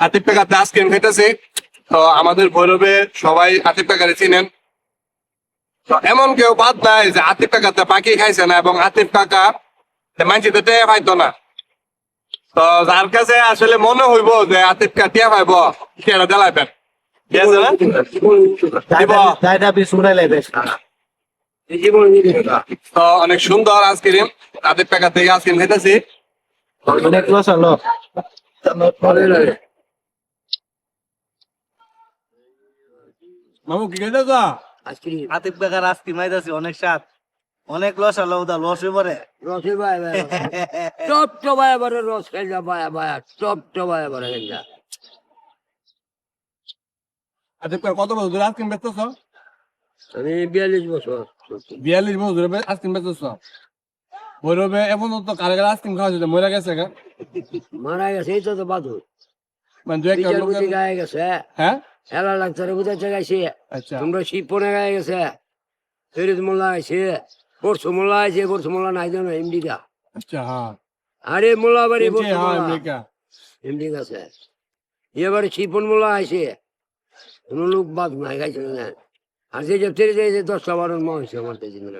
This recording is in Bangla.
আতিফ কাকাতে আইসক্রিম খাইতেছি। তো আমাদের ভৈরবে সবাই আতিফ কাকারে চিনেন। তো এমন কেউ বাদ নাই যে আতিফ কাকাতে পাখি খাইছে না, এবং আতিফ কাকা মানছিতে টেয়া পাইতো না। তো যার কাছে আসলে মনে হইব যে আতিফ কা টিয়া পাইব, টিয়াটা দেলাইবেন। ঠিক আছে না? দিব। তো অনেক সুন্দর আইসক্রিম, আতিফ কাকা থেকে আইসক্রিম খাইতেছি। মামু কি খাইতেছ? আতিফ কাকার আইসক্রিম আইতাছি, অনেক স্বাদ, অনেক লস হলো, ওটা লস হয়ে পড়ে। রসে বায় বায় টপ টবায় বারে রস খাইলা বায়া বায়া টপ টবায় বারে খাইলা। আতিফ কাকা কত বছর ধরে আইসক্রিম বেচতেছ? আমি 42 বছর। 42 বছর ধরে আইসক্রিম বেচতেছ। ভৈরবে এখন তো কারে কারে আইসক্রিম খাওয়া যেত, মরে গেছে গা। মারা গেছে এই তো বাদুর মানে দু একটা বিচার লোকের। বুঝি গায়ে গেছে। হ্যাঁ হেলা লাগছে বুঝাচ্ছে গাইছে। আচ্ছা তোমরা শিবপনে গায়ে গেছে, ফেরিদ মোল্লা আইছে, পরশু মোল্লা আইছে, পরশু মোল্লা নাই জানো এমডি দা। আচ্ছা হ্যাঁ আরে মোল্লা বাড়ি চিনছি, পরশু হ্যাঁ মোল্লা আমেরিকা। এমডি আছে। এবারে শিবপন মোল্লা আইছে, কোনো লোক বাদ নাই গাইছে না। আর যে যে 10টা 12 মাস হয়েছে আমার তো জিন্দা